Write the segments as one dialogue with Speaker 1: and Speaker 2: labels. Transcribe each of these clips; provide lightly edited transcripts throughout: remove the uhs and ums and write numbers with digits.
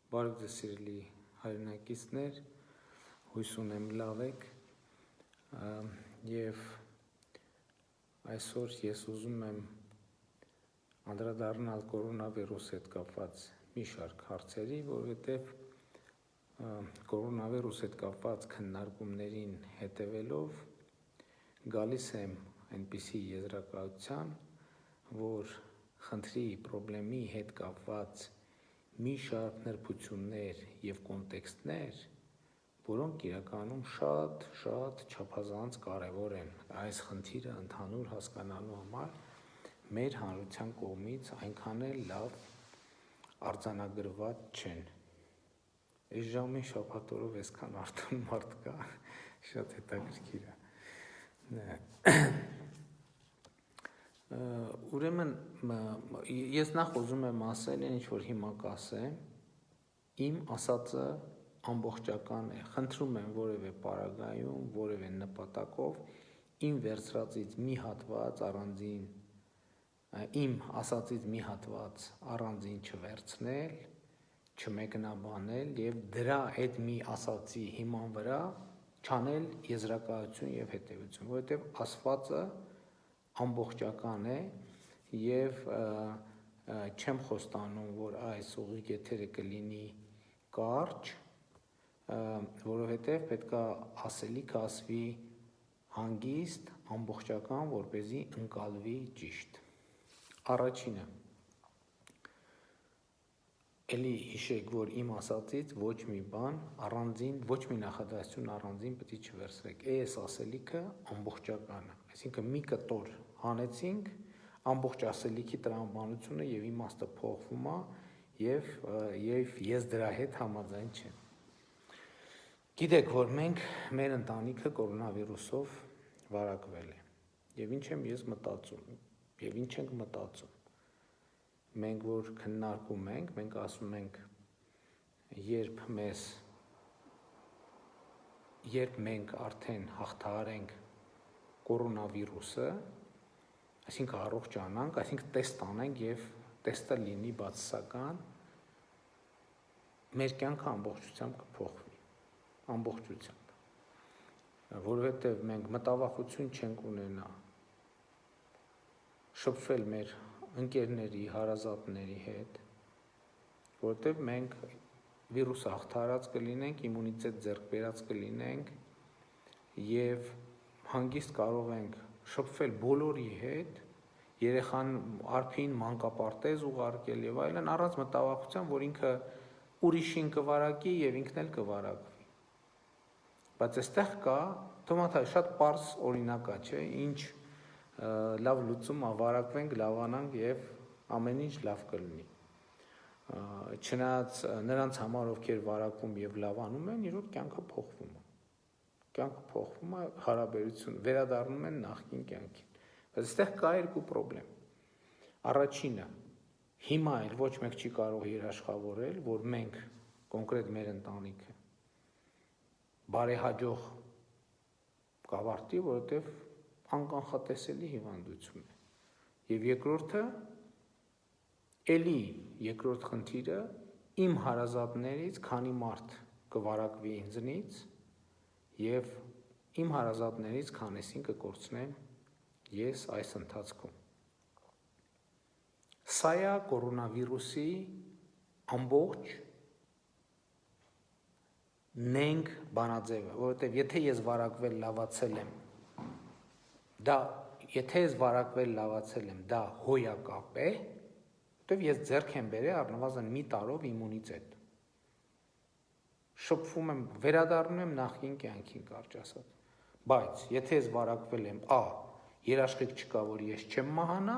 Speaker 1: Բարև ձեզ սիրելի հայրենակիցներ, հույս ունեմ լավ եք և այսօր ես ուզում եմ անդրադառնալ կորոնավիրուսի հետ կապված մի շարք հարցերի, որովհետև կորոնավիրուսի հետ կապված քննարկումներին հետևելով գալիս եմ այնպիսի եզրակացության, որ խնդրի պրոբլեմի հետ կապված մի շարք նրբություններ և կոնտեքստներ, որոնք իրականում շատ չափազանց կարևոր են այս խնդիրը ընդհանուր հասկանալու համար մեր հանրության կողմից այնքան էլ լավ արձանագրված չեն։ Այս ժամին շաբաթ օրով այսքան արթուն մարդ կա, շատ հետաքրքիր է։ Ուրեմն ես նախ ուզում եմ ասել, ինչ որ հիմա կասեմ, իմ ասածը ամբողջական է, խնդրում եմ որևէ պարագայում, որևէ նպատակով իմ վերցրածից մի հատված առանձին, իմ ասածից մի հատված առանձին չվերցնել, չմեկնաբանել և դրա այդ մի ասածի հիման վրա չանել եզրակացություն և հետևություն, որովհետև ասվածը ամբողջական է և չեմ խոստանում, որ այս ուղիղ եթերը կլինի կարճ, որովհետև պետք է ասելիքը ասվի հանգիստ, ամբողջական, որպեսզի ընկալվի ճիշտ։ Առաջինը, էլի հիշեք, որ իմ ասածից ոչ մի բան առանձին, ոչ մի նախադասություն առանձին պետք է չվերցրեք, այս ասելիքը ամբողջական է, այսինքն մի կտոր հանեցինք, ամբողջ ասելիքի տրամաբանությունը և իմաստը փոխվում է և ես դրա հետ համաձայն չեմ։ Գիտեք, որ մենք, մեր ընտանիքը կորոնավիրուսով վարակվել է և ինչ եմ ես մտածում և ինչ ենք մտածում։ Մենք որ քննարկում ենք, մենք ասում ենք, երբ մենք արդեն հաղթահարենք կորոնավիրուսը, այսինքն առողջանանք, այսինքն տեստ անենք և տեստը լինի բացասական, մեր կյանքը ամբողջությամբ կփոխվի, ամբողջությամբ, որովհետև մենք մտավախություն չենք ունենա շփվել մեր ընկերների, հարազատների հետ, որովհետև մենք վիրուսը հաղթահարած կլինենք, իմունիտետ ձեռք բերած կլինենք և հանգիստ կարող ենք շփվել բոլորի հետ, երեխան արփին մանկապարտեզ ուղարկել և այլն, առանց մտավախության, որ ինքը ուրիշին կվարակի և ինքն էլ կվարակվի։ Բայց այստեղ կա, շատ պարզ օրինակ է, չէ՞, ինչ լավ լուծում է, վարակվենք, լավանանք և ամեն ինչ լավ կլինի։ Չնայած նրանց համար, ովքեր վարակվում և լավանում են, իրոք կյանքը փոխվում է։ Կյանքը փոխվում է, հարաբերություն վերադառնում են նախկին կյանքին։ Բայց այստեղ կա երկու պրոբլեմ։ Առաջինը, հիմա էլ ոչ մեկ չի կարող երաշխավորել, որ մենք, կոնկրետ մեր ընտանիքը, բարեհաջող կավարտի, որովհետև անկանխատեսելի հիվանդություն է։ Եվ երկրորդը, երկրորդ խնդիրը, իմ հարազատներից քանի մարդ կվարակվի ինձնից և իմ հարազատներից քանեսին կկորցնեմ ես այս ընթացքում։ Սա է կորոնավիրուսի ամբողջ նենգ բանաձևը, որովհետև եթե ես վարակվել լավացել եմ, դա հոյակապ է, որովհետև ես ձեռք եմ բերել առնվազն մի տարով իմունիտետ։ Շփվում եմ, վերադառնում եմ նախկին կյանքին, կարճ ասած։ Բայց եթե ես վարակվել եմ, երաշխիք չկա, որ ես չեմ մահանա,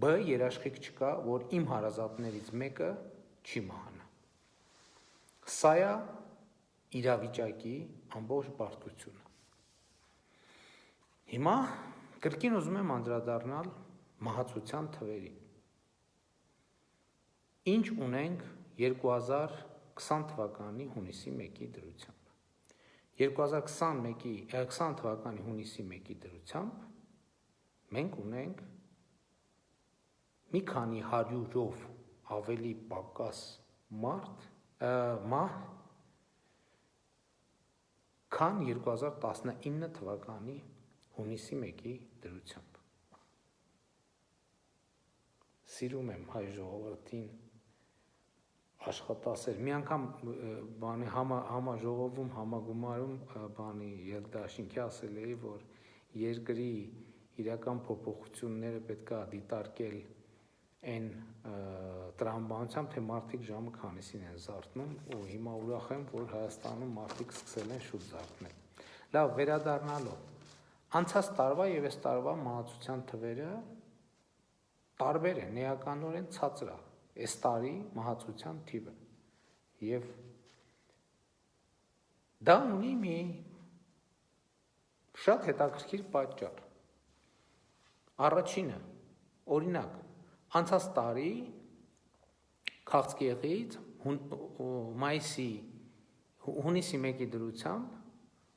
Speaker 1: երաշխիք չկա, որ իմ հարազատներից մեկը չի մահանա։ Սա է իրավիճակի ամբողջ բարդությունը։ Հիմա կրկին ուզում եմ անդրադառնալ մահացության թվերին։ Ինչ ունենք 2020 թվականի հունիսի 1-ի դրությամբ։ 2020 թվականի հունիսի 1-ի դրությամբ մենք ունենք մի քանի հարյուրով ավելի պակաս մահ, քան 2019 թվականի հունիսի 1-ի դրությամբ։ Սիրում եմ հայ ժողովրդին աշխատասեր։ Մի անգամ համաժողովում, համագումարում ելդաշինքի ասել էի, որ երկրի իրական փոփոխությունները պետք է դիտարկել այն տրամաբանությամբ, թե մարդիկ ժամը քանիսին են զարթնում, ու հիմա ուրախ եմ, որ Հայաստանում մարդիկ սկսել են շուտ զարթնել։ Լավ, վերադառնալով, անցած տարվա եւ այս տարվա մահացության թվերը տարբեր են, էականորեն ցածր է այս տարի մահացության թիվը, եւ դա ունի մի շատ հետաքրքիր պատճառ։ Առաջինը, օրինակ, անցած տարի քաղցկեղից հունիսի 1-ի դրությամբ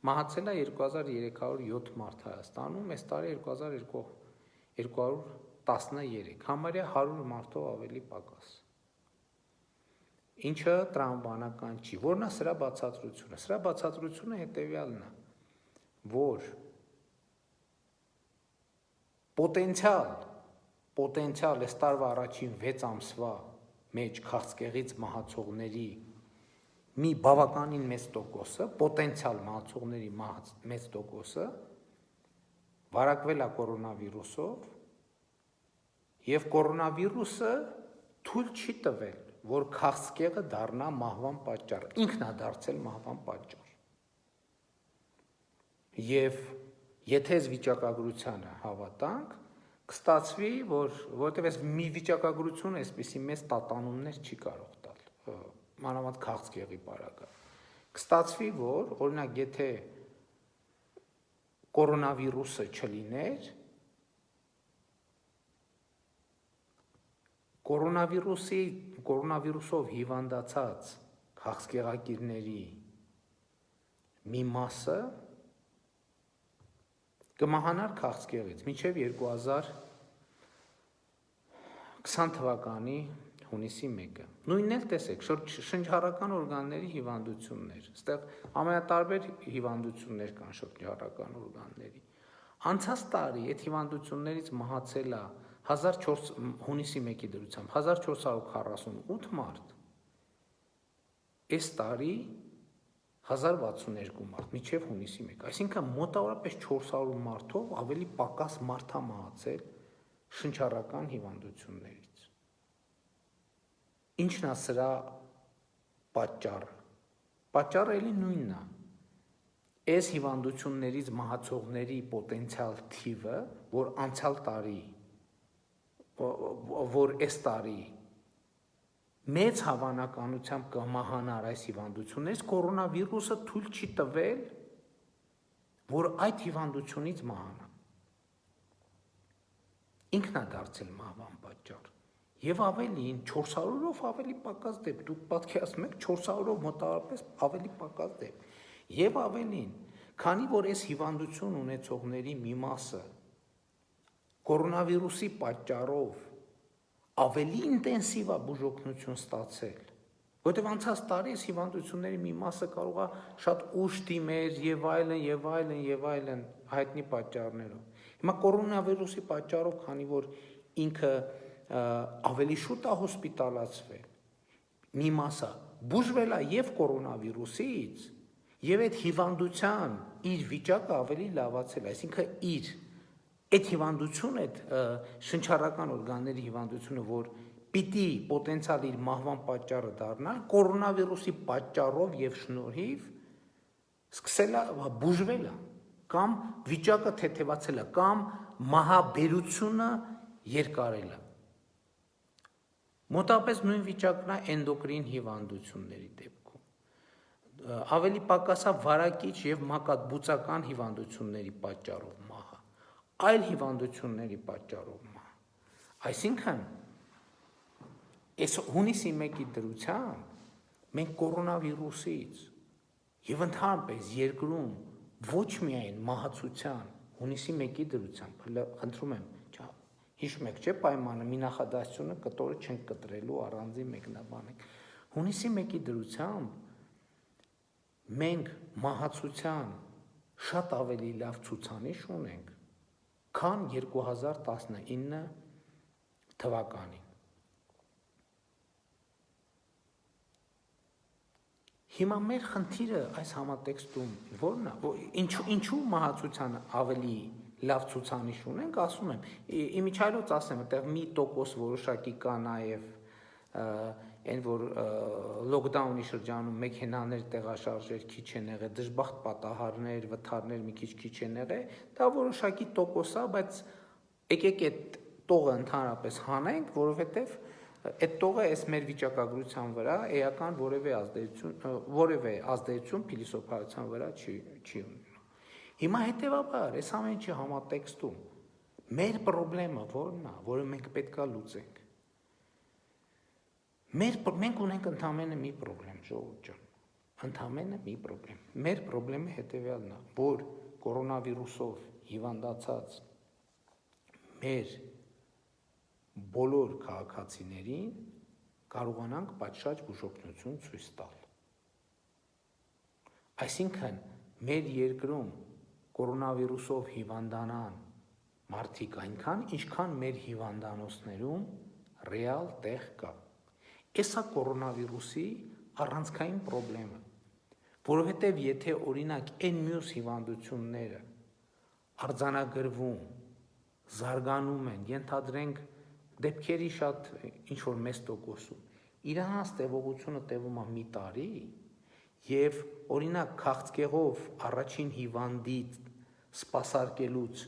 Speaker 1: մահացել է 2307 մարդ Հայաստանում, այս տարի 2213, համարյա 100 մարդով ավելի պակաս։ Ինչը տրամաբանական չի, որն է սրա բացատրությունը։ Սրա բացատրությունը հետևյալն է, որ պոտենցիալ այս տարվա առաջին 6 ամսվա մեջ քաղցկեղից մահացողների մի բավականին մեծ տոկոսը, պոտենցիալ մահացողների մեծ տոկոսը վարակվել է կորոնավիրուսով, եւ կորոնավիրուսը թույլ չի տվել, որ քաղցկեղը դառնա մահվան պատճառ, ինքն է դարձել մահվան պատճառ։ Եվ եթե այս վիճակագրությանը հավատանք, կստացվի, որովհետև այս մի վիճակագրությունը այսպիսի մեծ տատանումներ չի կարող տալ, մանավանդ քաղցկեղի պարագայում։ Կստացվի, որ օրինակ եթե կորոնավիրուսը չլիներ, կորոնավիրուսով հիվանդացած քաղցկեղակիրների մի մասը կմահանար քաղցկեղից մինչև 2020 թվականի հունիսի 1-ը։ Նույնն էլ տեսեք, շնչառական օրգանների հիվանդություններ, այստեղ ամենատարբեր հիվանդություններ կան շնչառական օրգանների։ Անցած տարի այդ հիվանդություններից մահացել է հունիսի 1-ի դրությամբ 1448 մարդ, այս տարի 1062 մարդ, մինչև հունիսի 1, այսինքն մոտավորապես 400 մարդով ավելի պակաս մարդ է մահացել շնչառական հիվանդություններից։ Ինչն է սրա պատճառը։ Պատճառը էլի նույնն է։ Այս հիվանդություններից մահացողների պոտենցիալ թիվը, որ անցյալ տարի, որ այս տարի մեծ հավանականությամբ կմահանար այս հիվանդություններից, կորոնավիրուսը թույլ չի տվել, որ այդ հիվանդությունից մահանա։ Ինքն է դարձել մահվան պատճառ։ Եվ ավելին 400-ով ավելի պակաս դեպք, դուք պատկերացնում եք 400-ով մոտավորապես ավելի պակաս դեպք։ Եվ ավելին, քանի որ այս հիվանդություն ունեցողների մի մասը կորոնավիրուսի պատճառով ավելի ինտենսիվ է բուժօգնություն ստացել, որտեղ անցած տարի այս հիվանդությունների մի մասը կարող է շատ ուշ դիմեր եւ այլն հայտնի պատճառներով։ Հիմա կորոնավիրուսի պատճառով, քանի որ ինքը ավելի շուտ է հոսպիտալացվել, մի մասը բուժվել է եւ կորոնավիրուսից, եւ այդ հիվանդության իր վիճակը ավելի լավացել, այսինքն իր այդ հիվանդությունը, այդ շնչառական օրգանների հիվանդությունը, որ պիտի պոտենցիալ իր մահվան պատճառը դառնալ, կորոնավիրուսի պատճառով եւ շնորհիվ սկսել է բուժվել է, կամ վիճակը թեթևացել է, կամ մահաբերությունը երկարել է։ Մոտավորապես նույն վիճակն է էնդոկրին հիվանդությունների դեպքում։ Ավելի պակաս է վարակիչ եւ մակատբուծական հիվանդությունների պատճառով մահը, այլ հիվանդությունների պատճառով մահ։ Այսինքն, այս հունիսի 1-ի դրությամբ մենք կորոնավիրուսից եւ ընդհանրապես երկրում ոչ միայն մահացության հունիսի 1-ի դրությամբ, խնդրում եմ, հիշում եք, չէ՞ պայմանը, մի նախադասությունը կտորը չենք կտրելու, առանձին մեկնաբանենք։ Հունիսի 1-ի դրությամբ մենք մահացության շատ ավելի լավ ցուցանիշ ունենք, քան 2019 թվականին։ Հիմա մեր խնդիրը այս համատեքստում որն է, ինչու մահացության ավելի լավ ցուցանիշ ունենք, ասում եմ, իմիջիայլոց ասեմ, այդտեղ 1% որոշակի կա նաև այն որ լոկդաունի շրջանում մեքենաներ տեղաշարժեր քիչ են եղել, դժբախտ պատահարներ, վթարներ մի քիչ են եղել, դա որոշակի տոկոս է, բայց եկեք այդ տողը ընդհանրապես հանենք, որովհետև այդ տողը այս մեր վիճակագրության վրա էական որևէ ազդեցություն փիլիսոփայության վրա չի ունենա։ Հիմա հետևաբար այս ամեն ինչի համատեքստում մեր խնդրեմը որն է, որը մենք պետքա լուծենք։ Մենք ունենք ընդամենը մի խնդրեմ, ժողովուրդ ջան, ընդամենը մի խնդրեմ։ Մեր խնդրեմը հետևյալն է, որ կորոնավիրուսով հիվանդացած մեր բոլոր քաղաքացիներին կարողանանք պատշաճ բուժօգնություն ցույց տալ։ Այսինքն մեր երկրում կորոնավիրուսով հիվանդանան մարդիկ այնքան, ինչքան մեր հիվանդանոցներում ռեալ տեղ կա։ Էսա կորոնավիրուսի առանցքային խնդրեմը, որովհետև եթե օրինակ այն մյուս հիվանդությունները արձանագրվում, զարգանում են, ենթադրենք դեպքերի շատ ինչ-որ մեծ տոկոսում, իրանց տևողությունը տևում է մի տարի, և օրինակ քաղցկեղով առաջին հիվանդից սպասարկելուց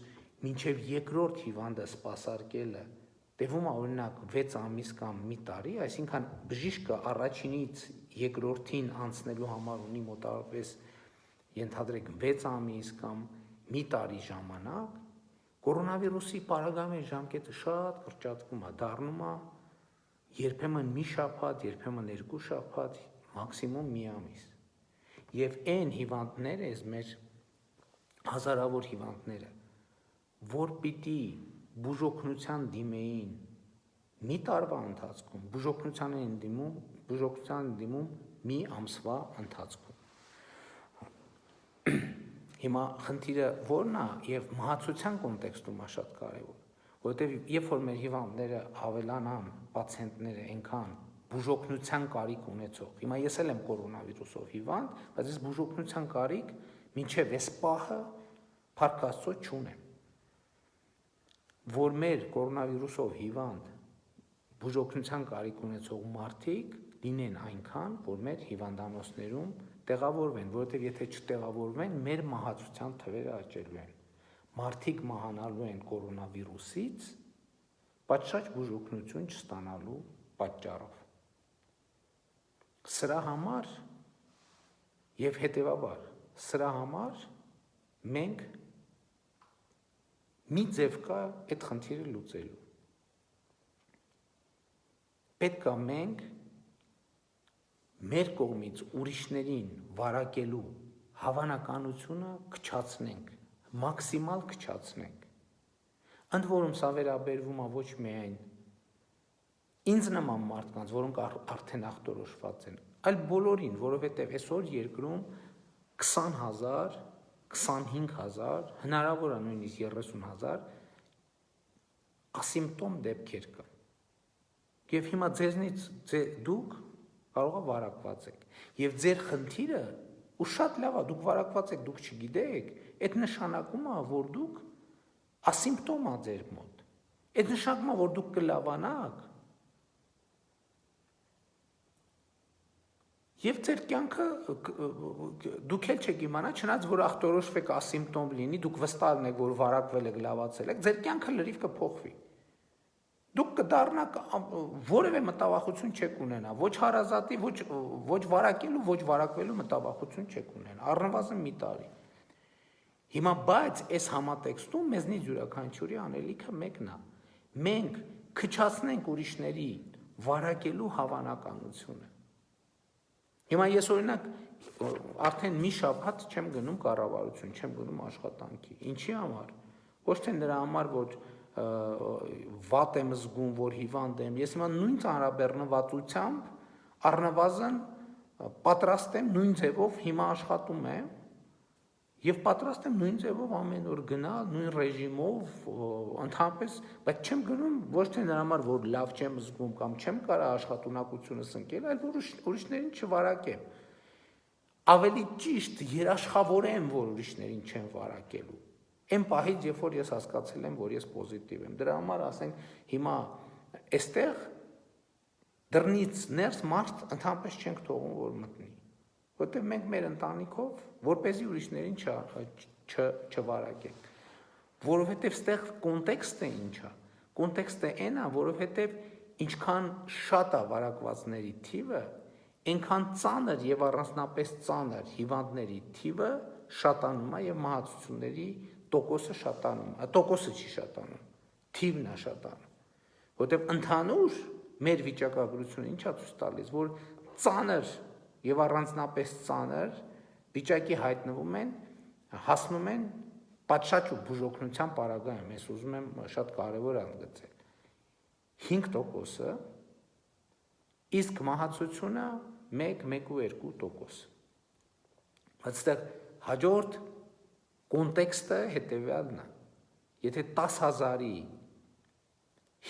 Speaker 1: մինչև երկրորդ հիվանդը սպասարկելը տևում է օրինակ 6 ամիս կամ մի տարի, այսինքն բժիշկը առաջինից երկրորդին անցնելու համար ունի մոտավորապես ենթադրենք 6 ամիս կամ մի տարի ժամանակ, կորոնավիրուսի պարագայում ժամկետը շատ կրճատվում է, դառնում է երբեմն մի շաբաթ, երբեմն 2 շաբաթ, մաքսիմում մի ամիս։ Եվ այն հիվանդները, այս մեր հազարավոր հիվանդները, որ պիտի բուժօգնության դիմեին մի տարվա ընթացքում, բուժօգնության դիմում մի ամսվա ընթացքում։ Հիմա խնդիրը որն է եւ մահացության կոնտեքստում է շատ կարեւոր, որովհետեւ երբ որ մեր հիվանդները ավելանան, պացիենտները այնքան բուժօգնության կարիք ունեցող, հիմա ես էլ եմ կորոնավիրուսով հիվանդ, բայց ես բուժօգնության կարիք մինչև այս պահը փառք Աստծո չունեմ, որ մեր կորոնավիրուսով հիվանդ բուժօգնության կարիք ունեցող մարդիկ լինեն այնքան, որ մեր հիվանդանոցներում տեղավորվեն, որովհետև եթե չտեղավորվեն, մեր մահացության թվերը աճելու են։ Մարդիկ մահանալու են կորոնավիրուսից, պատշաճ բուժօգնություն չստանալու պատճառով։ Սրա համար եւ հետեւաբար, սրա համար մենք մի ձև կա այդ խնդիրը լուծելու։ Պետք է մենք մեր կողմից ուրիշներին վարակելու հավանականությունը քչացնենք, մաքսիմալ քչացնենք։ Ընդ որում սա վերաբերվում է ոչ միայն ինձ նման մարդկանց, որոնք արդեն ախտորոշված են, այլ բոլորին, որովհետև այսօր երկրում 20,000, 25,000, հնարավոր է նույնիսկ 30,000 ասիմպտոմ դեպքեր կան։ Եվ հիմա ձեզնից դուք կարող է վարակված եք։ Եվ ձեր խնդիրը, ու շատ լավ է, դուք վարակված եք, դուք չգիտեք, այդ նշանակում է, որ դուք ասիմպտոմ է ձեր մոտ։ Այդ նշանակում է, որ դուք կլավանաք։ Եվ ձեր կյանքը դուք էլ չեք իմանա, չնայած որ ախտորոշվեք ասիմպտոմ լինի, դուք վստահ եք, որ վարակվել եք, լավացել եք, ձեր կյանքը լրիվ կփոխվի։ Դուք կդառնաք որևէ մտավախություն չեք ունենա, ոչ հարազատի, ոչ վարակելու, ոչ վարակվելու մտավախություն չեք ունենա, առնվազն մի տարի։ Հիմա բայց այս համատեքստում մեզնից յուրաքանչյուրի անելիքը մեկն է։ Մենք քչացնենք ուրիշների վարակելու հավանականությունը։ Հիմա ես օրինակ արդեն մի շաբաթ չեմ գնում կառավարություն, չեմ գնում աշխատանքի։ Ինչի համար։ Ոչ թե նրա համար, որ վատ եմ զգում, որ հիվանդ եմ, ես հիմա նույն ծանրաբեռնվածությամբ առնվազն պատրաստ եմ նույն ձևով հիմա աշխատում եմ եւ պատրաստ եմ նույն ձևով ամեն օր գնալ նույն ռեժիմով ընդհանրապես, բայց չեմ գնում ոչ թե նրա համար որ լավ չեմ զգում կամ չեմ կարող աշխատունակությունս ընկել, այլ որ ուրիշներին չվարակեմ։ Ավելի ճիշտ երաշխավորեմ, որ ուրիշներին չեմ վարակելու։ Այն պահից, երբ որ ես հասկացել եմ, որ ես պոզիտիվ եմ, դրա համար ասենք հիմա այստեղ դռնից ներս մարդ ընդհանրապես չենք թողում, որ մտնի։ Որտեղ մենք մեր ընտանիքով, որպեսզի ուրիշներին չվարակենք, որովհետև ստեղ կոնտեքստը ինչ է, կոնտեքստը այն է, որովհետև ինչքան շատ է վարակվածների թիվը, այնքան ծանր եւ առանձնապես ծանր հիվանդների թիվը շատանում է եւ մահացությունների տոկոսը շատանում է, տոկոսը չի շատանում, թիվն է շատանում, որովհետև ընդհանուր մեր վիճակագրությունը ինչա ցույց տալիս, որ ծանր եւ առանձնապես ծանր վիճակի հայտնվում են, հասնում են պատշաճ ու բուժօգնության պարագայում, ես ուզում եմ շատ կարևոր ընդգծել 5%-ը, իսկ մահացությունը 1-1.2%։ Բայց այստեղ հաջորդ կոնտեքստը հետեւյալն է, եթե 10,000-ի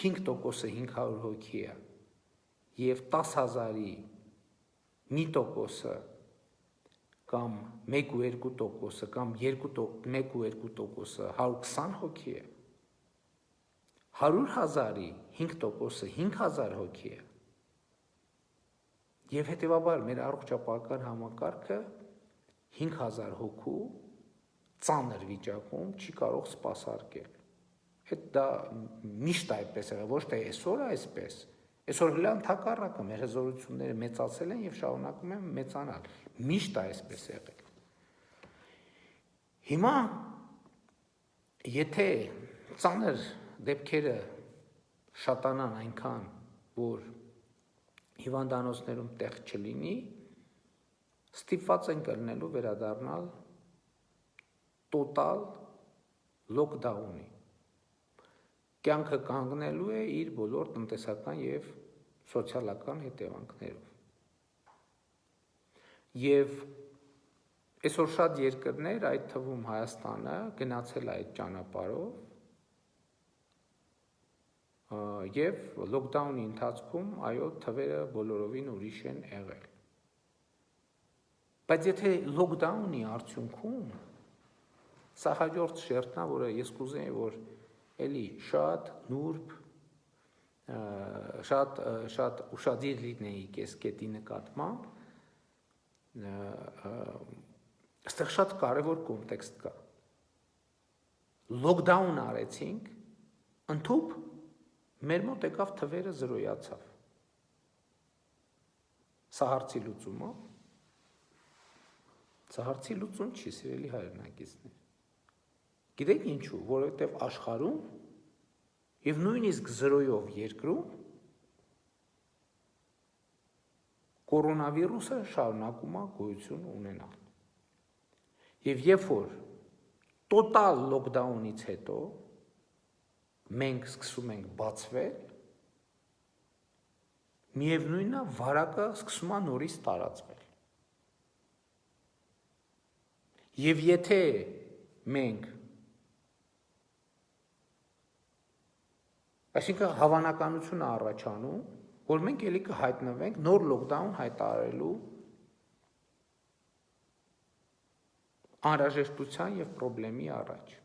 Speaker 1: 5%-ը 500 հոգի է եւ 10,000-ի մի տոկոսը կամ 1-2% կամ 1-2%-ը 120 հոգի է, 100,000-ի 5%-ը 5,000 հոգի է, եւ հետեւաբար մեր առողջապահական համակարգը 5,000 հոգու ծանր վիճակում չի կարող սպասարկել։ Հետ դա միշտ այդպես է, ոչ թե այսօր այսպես։ Այսօր հլա ընդհակառակը մեր հզորությունները մեծացել են եւ շարունակում են մեծանալ։ Միշտ այսպես է եղել։ Հիմա եթե ծանր դեպքերը շատանան այնքան, որ հիվանդանոցներում տեղ չլինի, ստիպված են կլինելու վերադառնալ տոտալ լոկդաունի։ Կյանքը կանգնելու է իր բոլոր տնտեսական եւ սոցիալական հետևանքներով։ Եվ այսօր շատ երկրներ, այդ թվում Հայաստանը, գնացել է այդ ճանապարհով եւ լոկդաունի ընթացքում այո թվերը բոլորովին ուրիշ են եղել։ Բայց եթե լոկդաունի արդյունքում սա հաջորդ շերտն է, որը ես կուզեի, որ էլի շատ նուրբ, շատ ուշադիր լինեիք այս կետի նկատմամբ, այստեղ շատ կարևոր կոնտեքստ կա։ Լոկդաուն արեցինք, ընդհուպ մեր մոտ եկավ թվերը զրոյացավ։ Սա հարցի լուծումը։ Սա հարցի լուծում չի, սիրելի հայրենակիցներ։ Գիտեք ինչու, որովհետև աշխարհում եւ նույնիսկ զրոյով երկրում կորոնավիրուսը շարունակում է գոյություն ունենալ։ Եվ երբ որ տոտալ լոկդաունից հետո մենք սկսում ենք բացվել, միևնույնն է վարակը սկսում է նորից տարածվել։ Եվ եթե մենք այսինքն հավանականությունը առաջանում, որ մենք ելի կհայտնվենք նոր լոկդաուն հայտարարելու անհրաժեշտության եւ խնդրի առաջ։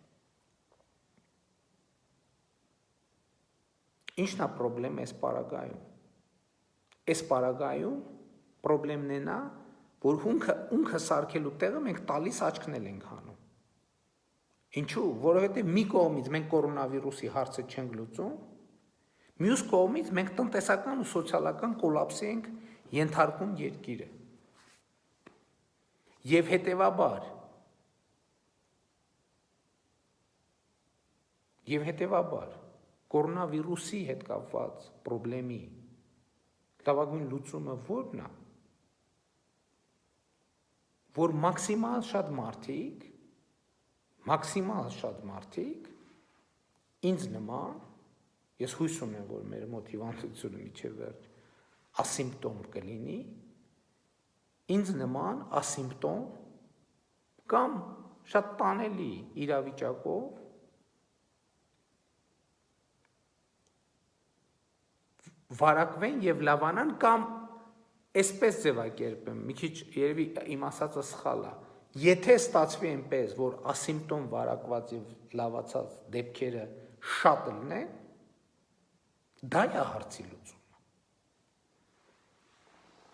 Speaker 1: Ինչն է խնդրեմ այս պարագայում։ Այս պարագայում խնդրեմն է նա, որ ունքը սարքելու տեղը մենք տալիս աչքնել ենք հանում։ Ինչու՞, որովհետեւ մի կողմից մենք կորոնավիրուսի հարցը չենք լուծում, մյուս կողմից մենք տնտեսական ու սոցիալական կոլապսի ենք ենթարկում երկիրը։ Եվ հետևաբար կորոնավիրուսի հետ կապված խնդրի լավագույն լուծումը ո՞րն է, որ մաքսիմալ շատ մարդիկ ինձ նման, ես հույս ունեմ, որ մեր մոտ հիվանդությունը միջև վերջ ասիմպտոմ կլինի, ինձ նման ասիմպտոմ կամ շատ տանելի իրավիճակով վարակվեն եւ լավանան կամ այսպես ձևակերպեմ, մի քիչ երևի իմ ասածը սխալ է, եթե ստացվի այնպես, որ ասիմպտոմ վարակված եւ լավացած դեպքերը շատ լինեն, դա է հարցի լուծումը։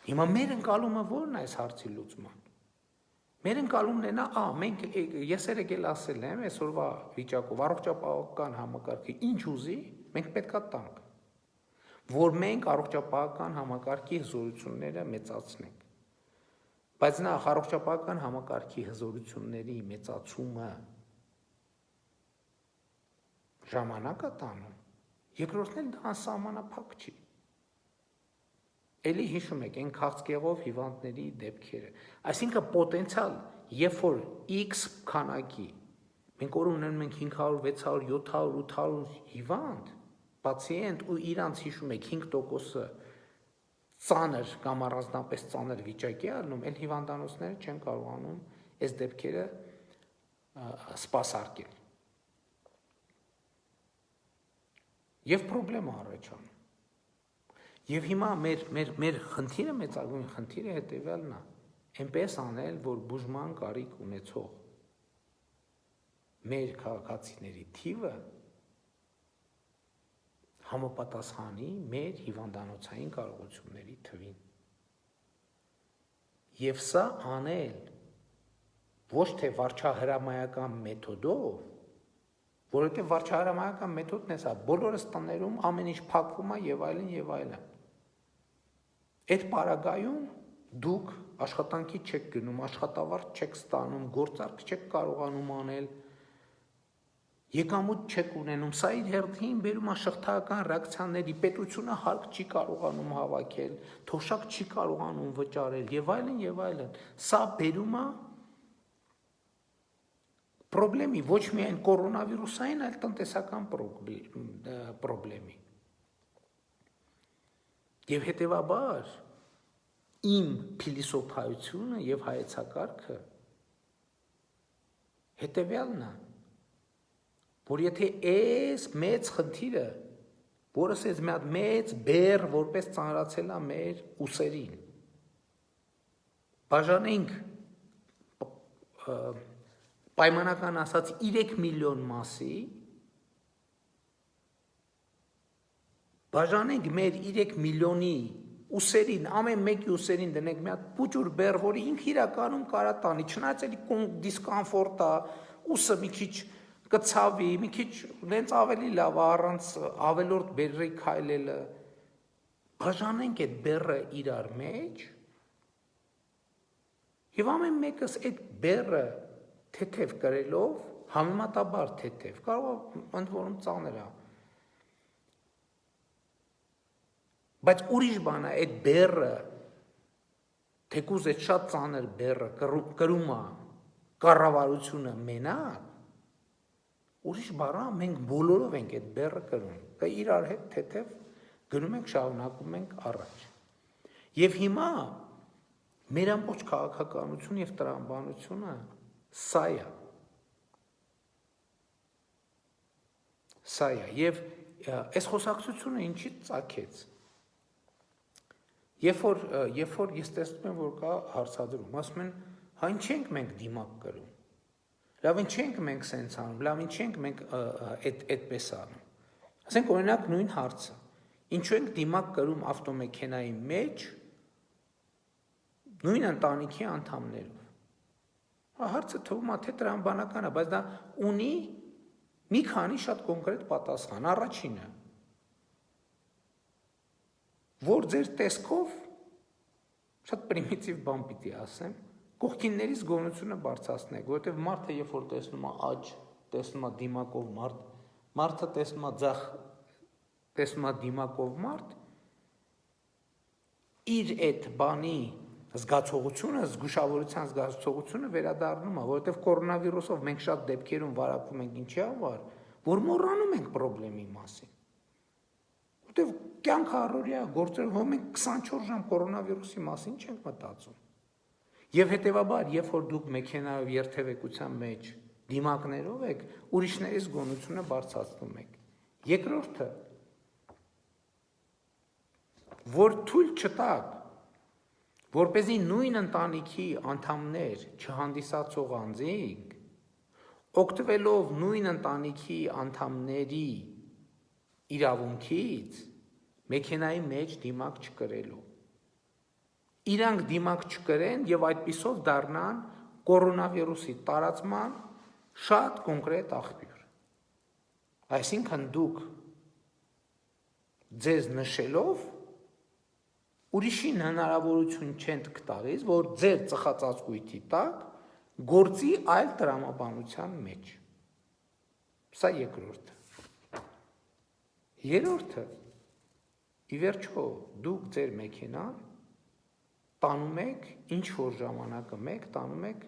Speaker 1: Հիմա մեր ընկալումը ո՞րն է այս հարցի լուծման։ Մեր ընկալումն է նա, մենք ես երեկ ասել եմ, այսօրվա վիճակով առողջապահական համակարգը ինչ ուզի, մենք պետքա տանք, որ մենք առողջապահական համակարգի հզորությունները մեծացնենք։ Բայց նախ առողջապահական համակարգի հզորությունների մեծացումը ժամանակ է տանում, երկրորդն էլ դա անսահմանափակ չի։ Էլի հիշում եք այն քաղցկեղով հիվանդների դեպքերը, այսինքն պոտենցիալ, երբ որ X քանակի, մենք օր ունենում ենք 500, 600, 700, 800 հիվանդ, պացիենտ ու իրանց հիշում եք 5%-ը ծանր կամ առանձնապես ծանր վիճակի առնում, այլ հիվանդանոցները չեն կարողանում այս դեպքերը սպասարկել։ Եվ պրոբլեմ առաջանում։ Եվ հիմա մեր խնդիրը մեծագույն խնդիրը հետևյալն է, այնպես անել, որ բուժման կարիք ունեցող մեր քաղաքացիների թիվը համապատասխանի մեր հիվանդանոցային կարողությունների թվին։ Եվ սա անել ոչ թե վարչահրամայական մեթոդով, որովհետև վարչահրամայական մեթոդն է սա, բոլորս տներում ամեն ինչ փակվում է եւ այլն եւ այլն։ Այդ պարագայում դուք աշխատանքի չեք գնում, աշխատավարձ չեք ստանում, գործարք չեք կարողանում անել, եկամուտ չեք ունենում, սա իր հերթին բերում է շղթայական ռեակցիաների, պետությունը հարկ չի կարողանում հավաքել, թոշակ չի կարողանում վճարել եւ այլն եւ այլն։ Սա բերում է պրոբլեմի, ոչ միայն կորոնավիրուսային, այլ տնտեսական պրոբլեմի։ Եվ հետևաբար իմ փիլիսոփայությունը եւ հայեցակարգը հետևյալն է, որ եթե այս մեծ խնդիրը, որս այս մի հատ մեծ բեռ որպես ծանրացել է մեր ուսերին, բաժանենք պայմանական ասած 3 միլիոն մասի, բաժանենք մեր 3 միլիոնի ուսերին, ամեն մեկի ուսերին դնենք մի հատ փուճուր բեռ, որի ինքը իրականում կարա տանի, չնայած էլի դիսկոմֆորտ է, ուսը մի քիչ կցավի, մի քիչ նենց ավելի լավ առանց ավելորդ բեռի քայլելը, բաժանենք այդ բեռը իրար մեջ եւ ամեն մեկս այդ բեռը թեթև կրելով, համեմատաբար թեթև, կարող է ընդ որում ծանր է, բայց ուրիշ բան է, այդ բեռը, թեկուզ այդ շատ ծանր բեռը կրում է կառավարությունը մենակ, ուրիշ բառը մենք բոլորով ենք այդ բեռը կրում, կա իրար հետ թեթև գնում ենք, շարունակում ենք առաջ։ Եվ հիմա մեր ամբողջ քաղաքականություն եւ տրամաբանությունը սա է։ Սա է եւ այս խոսակցությունը ինչի ծագեց։ Երբ որ ես տեսնում եմ, որ կա հարցադրում, ասում են, հա ինչ ենք մենք դիմակ կրում։ Լավ ինչ ենք մենք սենց անում, լավ ինչ ենք մենք այդպես անում։ Ասենք օրինակ նույն հարցը։ Ինչու ենք դիմակ կրում ավտոմեքենայի մեջ նույն ընտանիքի անդամներով։ Հարցը թվում է թե տրամաբանական է, բայց դա ունի մի քանի շատ կոնկրետ պատասխան։ Առաջինը, որ ձեր տեսքով շատ պրիմիտիվ բան պիտի ասեմ, կողքիններից գոնությունը բարձրացնեք, որովհետև մարդը երբ որ տեսնում է աջ, տեսնում է դիմակով մարդ, մարդը տեսնում է ձախ, տեսնում է դիմակով մարդ, իր այդ բանի զգացողությունը, զգուշավորության զգացողությունը վերադառնում է, որովհետև կորոնավիրուսով մենք շատ դեպքերում վարակվում ենք ինչի համար, որ մոռանում ենք պրոբլեմի մասին։ որտեվ կյանքը առօրյա գործեր հո մենք 24 ժամ կորոնավիրուսի մասին չենք մտածում։ Եվ հետևաբար, երբ որ դուք մեքենայով երթևեկության մեջ դիմակներով եք, ուրիշների զգոնությունը բարձրացնում եք։ Երկրորդը, որ թույլ չտաք, որպեսզի նույն ընտանիքի անդամներ չհանդիսացող անձինք, օգտվելով նույն ընտանիքի անդամների իրավունքից, մեքենայի մեջ դիմակ չկրելու։ Իրանք դիմակ չկրեն եւ այդպիսով դառնան կորոնավիրուսի տարածման շատ կոնկրետ աղբյուր։ Այսինքն դուք ձեզ նշելով ուրիշին հնարավորություն չեն տալիս, որ ձեր ծխածածկույթի տակ գործի այլ տրամաբանության մեջ։ Սա երկրորդը։ Երրորդը, ի վերջո դուք ձեր մեքենան տանում եք, ինչ որ ժամանակը մեկ տանում եք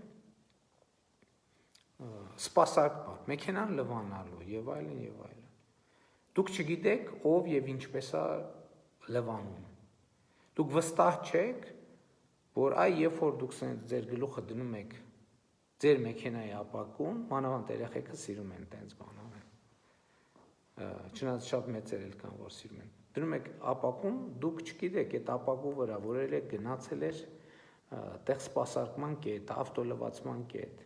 Speaker 1: սպասարկման, մեքենան լվանալու եւ այլն եւ այլն։ Դուք չգիտեք ով եւ ինչպես է լվանում։ Դուք վստահ չեք, որ երբ որ դուք ձեր գլուխը դնում եք ձեր մեքենայի ապակուն, մանավանդ երեխեքը սիրում են տենց բան անել։ Չնայած շատ մեծեր էլ կան, որ սիրում են։ Դնում եք ապակուն, դուք չգիտեք այդ ապակու վրա որել եք գնացել էր տեղ սպասարկման կետ, ավտոլվացման կետ,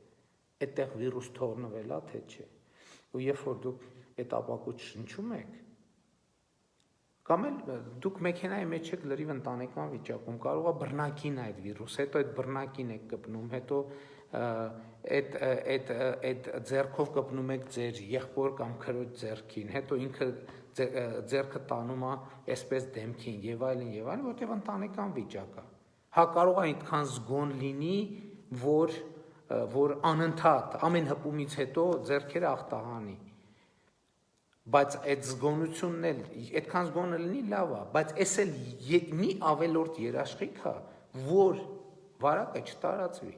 Speaker 1: այդտեղ վիրուս թողնվել է, թե չէ։ Ու երբ որ դուք այդ ապակու շնչում եք, կամ էլ դուք մեքենայի մեջ եք լրիվ ընտանեկան վիճակում, կարող է բռնակին այդ վիրուս, հետո այդ բռնակին եք կպնում, հետո այդ ձեռքով կպնում եք ձեր եղբոր կամ քրոջ ձեռքին, հետո ինքը ձեռքը տանում է այսպես դեմքին եւ այլն, որտեղ ընտանեկան վիճակ է։ Հա կարող է այդքան զգոն լինի, որ անընդհատ ամեն հպումից հետո ձեռքերը աղտահանի։ Բայց այդ զգոնությունն էլ այդքան զգոնը լինի լավ է, բայց էս էլ մի ավելորդ երաշխիք է, որ վարակը չտարածվի։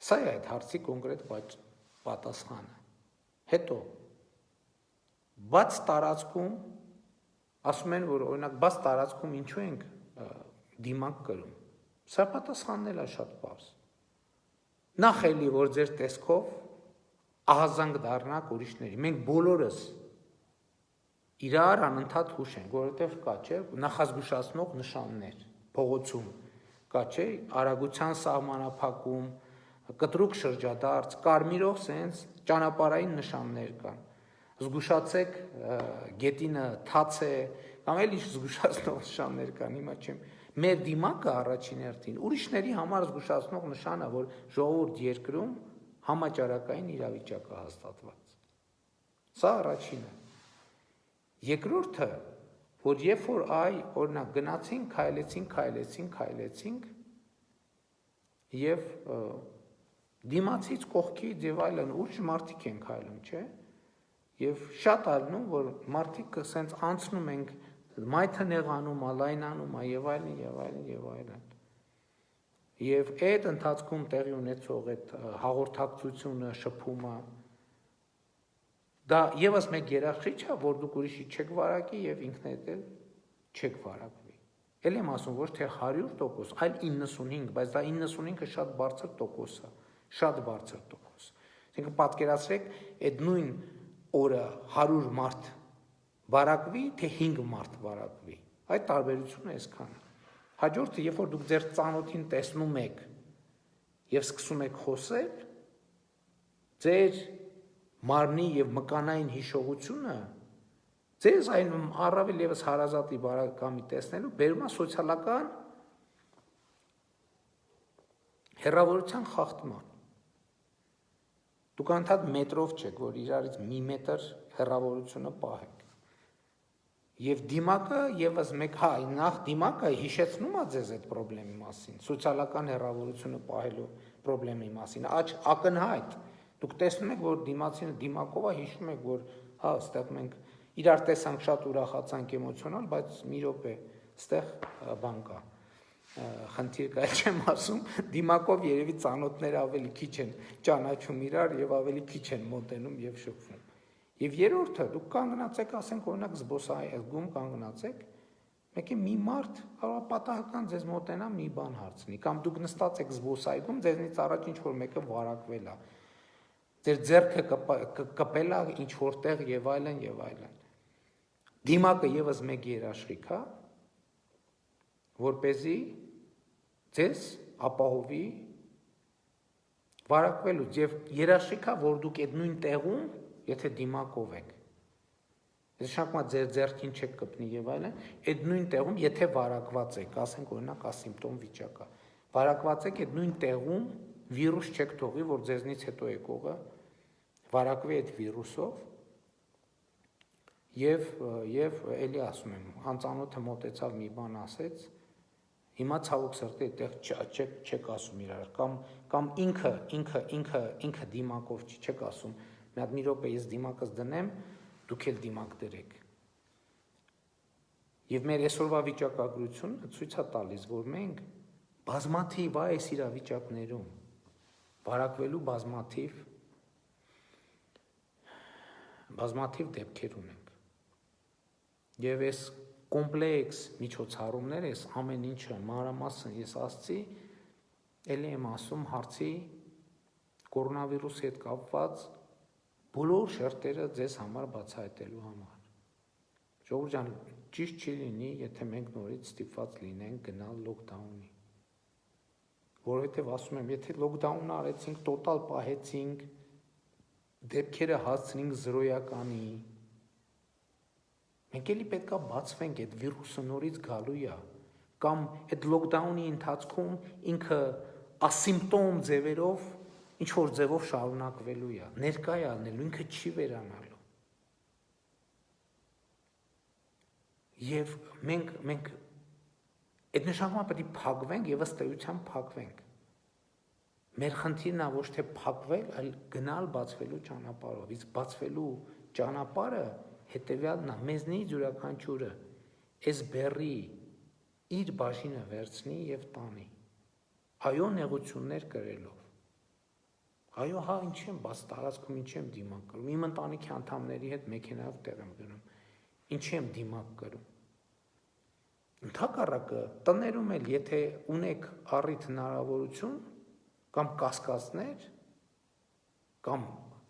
Speaker 1: Սա է այդ հարցի կոնկրետ պատասխանը։ Հետո բաց տարածքում ասում են, որ օրինակ բաց տարածքում ինչու ենք դիմակ կրում։ Սա պատասխանն էլ է շատ պարզ։ Նախ էլի, որ ձեր տեսքով ահազանգ դառնաք ուրիշների։ Մենք բոլորս իրար անընդհատ հուշ ենք, որովհետև կա, չէ, նախազգուշացնող նշաններ, փողոցում կա, չէ, արագության սահմանափակում, կտրուկ շրջադարձ, կարմիրով սենց ճանապարհային նշաններ կան։ Զգուշացեք, գետինը թաց է, կամ էլ ինչ զգուշացնող նշաններ կան, հիմա չեմ։ Մեր դիմակը առաջին հերթին ուրիշների համար զգուշացնող նշանը, որ ժողովուրդ երկրում համաճարակային իրավիճակ է հաստատված։ Սա առաջինը։ Երկրորդը, որ երբ որ օրինակ գնացինք, քայլեցինք եւ դիմացից կողքից եւ այլն ուժ մարդիկ են քայլում, չէ՞։ Եվ շատ ալնում, որ մարդիկ սենց անցնում ենք մայթը նեղանում, լայնանում եւ այլն։ Եվ այդ ընթացքում տեղի ունեցող այդ հաղորդակցությունը, շփումը դա եւս մեկ երաշխիք է, որ դուք ուրիշի չեք վարակի եւ ինքներդ էլ չեք վարակվի։ Էլ եմ ասում, ոչ թե 100%, այլ 95, բայց դա 95-ը շատ բարձր տոկոս է, շատ բարձր տոկոս։ Այսինքն պատկերացրեք, այդ նույն օրը 100 մարդ վարակվի, թե 5 մարդ վարակվի։ Այդ տարբերությունը այսքան է։ Հաջորդը, երբ որ դուք ձեր ծանոթին տեսնում եք եւ սկսում եք խոսել, ձեր մարմնի եւ մկանային հիշողությունը ձեզ այն առավել եւս հարազատի բարակամի տեսնելու բերում է սոցիալական հեռավորության խախտման։ Դուք անդադ մետրով չեք, որ իրարից մի մետր հեռավորությունը պահեք։ Եվ դիմակը եւս մեկ, նախ դիմակը հիշեցնում է ձեզ այդ խնդրի մասին, սոցիալական հեռավորությունը պահելու խնդրի մասին, ակնհայտ։ Դուք տեսնում եք, որ դիմացինը դիմակով է, հիշում եք, որ այստեղ մենք իրար տեսանք, շատ ուրախացանք էմոցիոնալ, բայց մի րոպե, այստեղ բան կա։ խնդիր կա, չեմ ասում, դիմակով երևի ծանոթները ավելի քիչ են ճանաչում իրար եւ ավելի քիչ են մոտենում եւ շփվում։ Եվ երրորդը, դուք կանգնացեք, ասենք օրինակ զբոսայգում կանգնացեք, մեկի մի մարդ կարող է պատահական ձեզ մոտենա մի բան հարցնի, կամ դուք նստած եք զբոսայգում, ձեզնից առաջ ինչ որ մեկը վարակվել է, ձեր ձեռքը կպել է ինչ որտեղ եւ այլն եւ այլն։ Դիմակը եւս մեկ երաշխիք է, որպեսզի ձեզ ապահովի վարակվելուց եւ երաշխիք է, որ դուք այդ նույն տեղում, եթե դիմակով եք, նշանակում է ձեր ձեռքին չեք կպնի եւ այլն, այդ նույն տեղում, եթե վարակված եք, ասենք օրինակ ասիմպտոմ վիճակ է, վարակված եք այդ նույն տեղում վիրուս չեք թողի, որ ձեզնից հետո եկողը վարակվի այդ վիրուսով եւ էլի ասում եմ, անծանոթը մոտեցավ մի բան ասեց, հիմա ցավոք սրտի այդտեղ չեք ասում իրար, կամ ինքը դիմակով չեք ասում, մի հատ մի րոպե ես դիմակս դնեմ, դուք էլ դիմակ դրեք։ Եվ մեր այսօրվա վիճակագրությունը ցույց է տալիս, որ մենք բազմաթիվ այս իրավիճակներում վարակվելու բազմաթիվ դեպքեր ունենք։ Եվ այս կոմպլեքս միջոցառումները, այս ամեն ինչը մանրամասն ես ասացի, էլի եմ ասում հարցի կորոնավիրուսի հետ կապված բոլոր շերտերը ձեզ համար բացահայտելու համար։ Ժողովուրդ ջան, ճիշտ չի լինի, եթե մենք նորից ստիպված լինենք գնալ լոկդաունի։ Որովհետև ասում եմ, եթե լոկդաուն արեցինք, տոտալ պահեցինք, դեպքերը հասցնենք զրոյականի, մենք էլի պետքա բացվենք, այդ վիրուսը նորից գալու է, կամ այդ լոկդաունի ընթացքում ինքը ասիմպտոմ ձևերով ինչ-որ ձևով շարունակվելու է, ներկա է ալնելու, ինքը չի վերանալու։ Եվ մենք այդ նշանակում պետք է փակվենք եւ ըստ էության փակվենք։ Մեր խնդիրն է ոչ թե փակվել, այլ գնալ բացվելու ճանապարհով։ Իսկ բացվելու ճանապարհը հետեւյալն է, մեզնից յուրաքանչյուրը այս բեռի իր բաժինը վերցնի եւ տանի։ Այո, նեղություններ կրելով։ Այո, հա, ինչ եմ, բաց տարածքում ինչ եմ դիմակ կրում։ Իմ ընտանիքի անդամների հետ մեքենայով տեղ եմ գնում։ Ինչ եմ դիմակ կրում։ Ընդհակառակը տներում էլ, եթե ունեք առիթ հնարավորություն կամ կասկածներ, կամ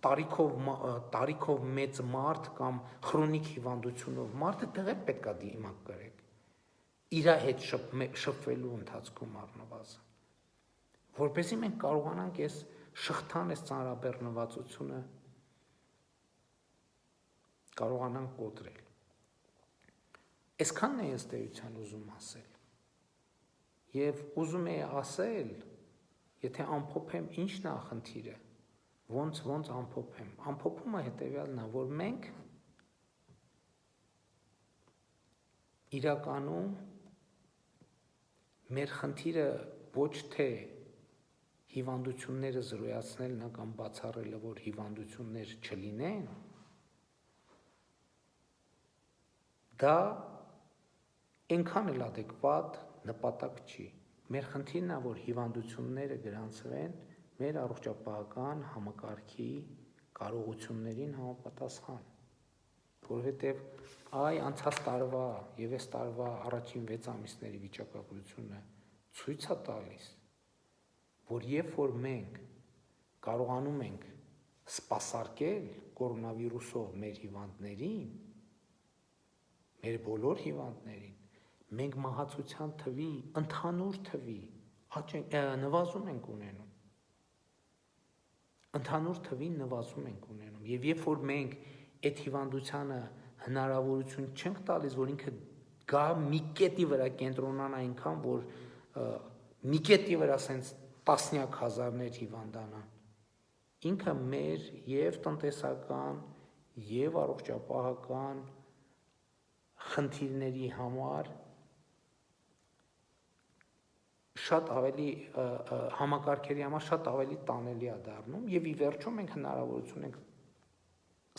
Speaker 1: տարիքով մեծ մարդ կամ քրոնիկ հիվանդությունով մարդը դեռ պետք է դիմակ կրեք։ Իր հետ շփվելու ընթացքում առնվազն, որպեսզի մենք կարողանանք այս շղթան, այս ծանրաբեռնվածությունը կարողանանք կոտրել։ Այսքանն է ըստ էության ուզում ասել։ Եվ ուզում էի ասել, եթե ամփոփեմ, ի՞նչն է խնդիրը, ոնց ամփոփեմ։ Ամփոփումը հետևյալն է, որ մենք իրականում մեր խնդիրը ոչ թե հիվանդությունները զրոյացնելն է կամ բացառելը, որ հիվանդություններ չլինեն, դա այնքան էլ adekvat նպատակ չի։ Մեր խնդիրն է, որ հիվանդությունները գրանցվեն մեր առողջապահական համակարգի կարողություններին համապատասխան, որովհետև անցած տարվա եւ այս տարվա առաջին 6 ամիսների վիճակագրությունը ցույց է տալիս, որ երբ որ մենք կարողանում ենք սպասարկել կորոնավիրուսով մեր հիվանդներին, մեր բոլոր հիվանդներին, մենք մահացության թվի, ընդհանուր թվի նվազում ենք ունենում։ Ընդհանուր թվին նվազում ենք ունենում։ Եվ երբ որ մենք այդ հիվանդությանը հնարավորություն չենք տալիս, որ ինքը գա մի կետի վրա կենտրոնանա այնքան, որ մի կետի վրա ասենց տասնյակ հազարներ հիվանդանան, ինքը մեր եւ տնտեսական եւ առողջապահական խնդիրների համար շատ ավելի համակարգերի համար շատ ավելի տանելի է դառնում եւ ի վերջո մենք հնարավորություն ենք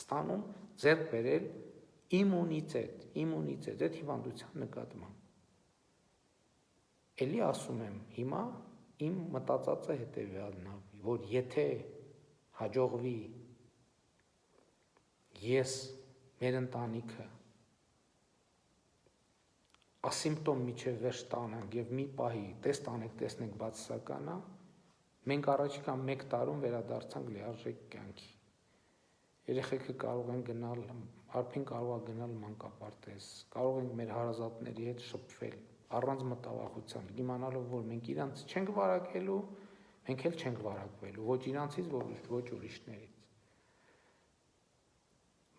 Speaker 1: ստանում ձեռք բերել իմունիտետ այդ հիվանդության նկատմամբ։ Էլի ասում եմ, հիմա իմ մտածածը հետևյալն է, որ եթե հաջողվի ես մեր ընտանիքը ասիմպտոմ միջև վերջ տանանք եւ մի պահի տեսնենք բացասականա, մենք առաջիկա 1 տարում վերադարձանք լիարժեք կյանքի։ Երեխեքը կարող են գնալ, արփին կարող է գնալ մանկապարտեզ, կարող ենք մեր հարազատների հետ շփվել, առանց մտավախության, իմանալով, որ մենք իրանց չենք վարակելու, մենք էլ չենք վարակվելու, ոչ իրանցից, ոչ ուրիշներից։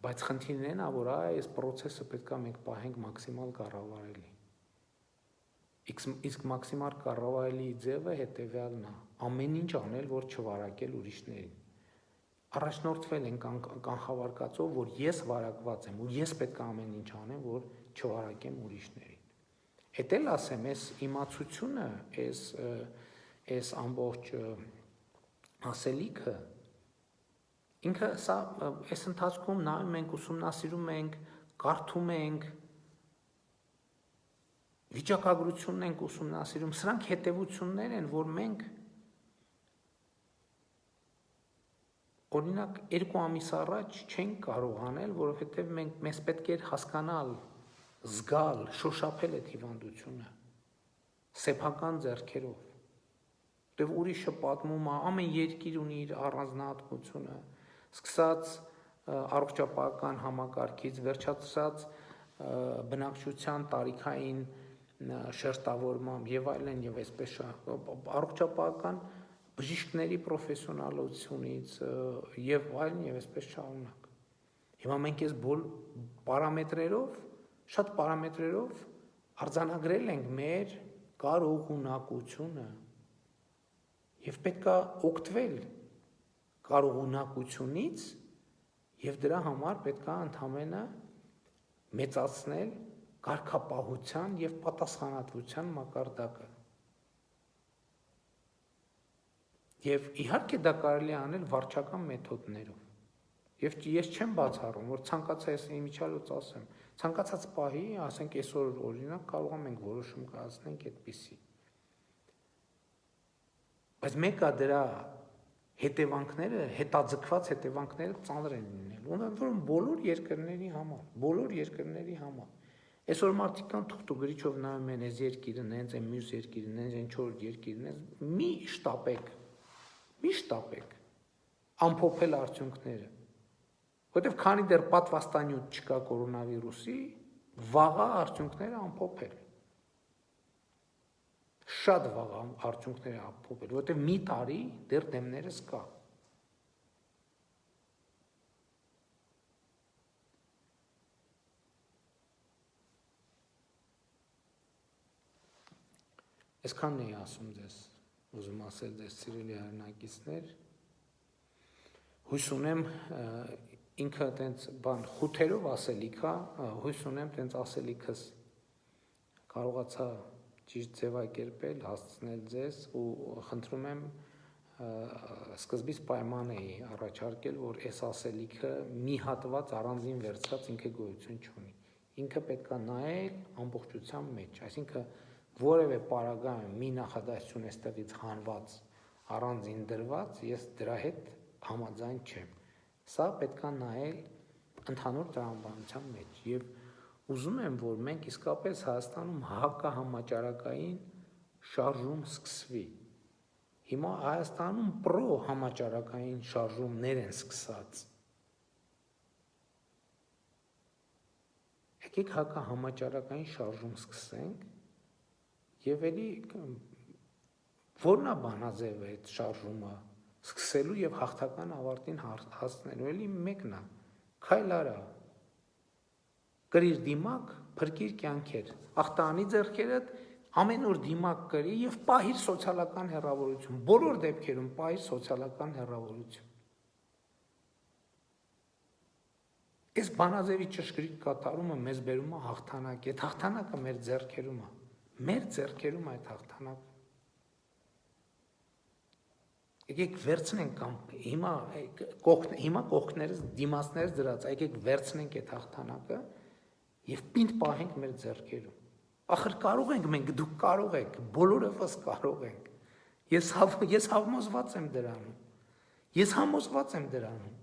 Speaker 1: Բայց խնդիրն է, որ այս process-ը պետք է մենք պահենք մաքսիմալ կառավարելի։ Իսկ մաքսիմալ կառավարելի ձևը հետևյալն է, ամեն ինչ անել, որ չվարակել ուրիշներին։ Առաջնորդվել են կանխավարկածով, որ ես վարակված եմ ու ես պետք է ամեն ինչ անեմ, որ չվարակեմ ուրիշներին։ Էդ էլ ասեմ, այս իմացությունը, այս ամբողջ ասելիքը, ինքը սա այս ընթացքում նայում ենք, ուսումնասիրում ենք, կարդում ենք, վիճակագրությունն ենք ուսումնասիրում, սրանք հետևություններ են, որ մենք օրինակ 2 ամիս առաջ չենք կարող անել, որովհետև մեզ պետք էր հասկանալ, զգալ, շոշափել այդ հիվանդությունը, սեփական ձեռքերով, որտև ուրիշը պատմում է, ամեն երկիր ունի իր առանձնահատկությունը, սկսած առողջապահական համակարգից, վերջացած բնակչության տարիքային շերտավորմամբ եւ այլն եւ այսպես առողջապահական բժիշկների պրոֆեսիոնալությունից եւ այլն եւ այսպես շարունակ։ Հիմա մենք այս պարամետրերով, շատ պարամետրերով արձանագրել ենք մեր կարողունակությունը եւ պետքա օգտվել կարողունակությունից եւ դրա համար պետքա ընդհանրապես մեծացնել կարգապահության եւ պատասխանատվության մակարդակը։ Եվ իհարկե դա կարելի է անել վարչական մեթոդներով։ Եվ ես չեմ բացառում, որ ցանկացած իմիջիալոց ասեմ, ցանկացած պահի, ասենք այսօր օրինակ կարող ենք որոշում կայացնենք այդպիսի։ Բայց մեկը դրա հետևանքները, հետաձգված հետևանքները ծանր են լինելու, ուրեմն բոլոր երկրների համար։ Այսօր մարդիկ կան թուղթուգրիչով նայում են այս երկիրն, հենց այն մյուս երկիրն, հենց այն 4 երկիրն, մի շտապեք, ամփոփել արդյունքները, որտեղ քանի դեռ պատվաստանյութ չկա կորոնավիրուսի, վաղա արդյունքները ամփոփել, շատ վաղ արդյունքները ամփոփել, որտեղ մի տարի դեռ դեմներս կա։ Այսքանն էի ասում ձեզ, ուզում ասել ձեզ սիրելի հայրենակիցներ, հույս ունեմ ինքը տենց խութերով ասելիք է, հույս ունեմ տենց ասելիքս կարողացա ճիշտ ձևակերպել, հասցնել ձեզ ու խնդրում եմ սկզբից պայման էի առաջարկել, որ այս ասելիքը մի հատված առանձին վերցրած ինքը գոյություն չունի, ինքը պետք է նայել ամբողջության մեջ, այսինքն որևէ պարագայում մի նախադասություն այստեղից հանված, առանձին դրված, ես դրա հետ համաձայն չեմ։ Սա պետք է նայել ընդհանուր տրամաբանության մեջ եւ ուզում եմ, որ մենք իսկապես Հայաստանում հակահամաճարակային շարժում սկսվի։ Հիմա Հայաստանում պրո-համաճարակային շարժումներ են սկսած։ Եկեք հակահամաճարակային շարժում սկսենք եւ էլի որն է բանաձևը այդ շարժումը սկսելու եւ հաղթական ավարտին հասնելու էլի մեկն է քայլ արա կրիր դիմակ փրկիր կյանքեր ախտանի ձեռքերդ ամեն օր դիմակ կրի եւ պահիր սոցիալական հեռավորություն բոլոր դեպքերում պահիր սոցիալական հեռավորություն այս բանաձևի ճշգրիտ կատարումը մեզ բերում է հաղթանակ այդ հաղթանակը մեր ձեռքերում է Մեր ձեռքերում այդ հաղթանակը։ Եկեք վերցնենք կամ հիմա կողքներս դիմացներս դրած, եկեք վերցնենք այդ հաղթանակը եւ պինդ պահենք մեր ձեռքերում։ Ախր կարող ենք մենք, դուք կարող եք, բոլորովս կարող ենք։ Ես համոզված եմ դրանում։ Ես համոզված եմ դրանում։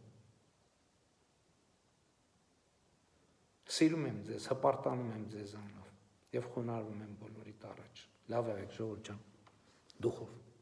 Speaker 1: Սիրում եմ ձեզ, հպարտանում եմ ձեզանով եւ խոնարհվում եմ բոլորիդ առաջ։ Լավ եղեք, ժողովուրդ ջան, դուխով։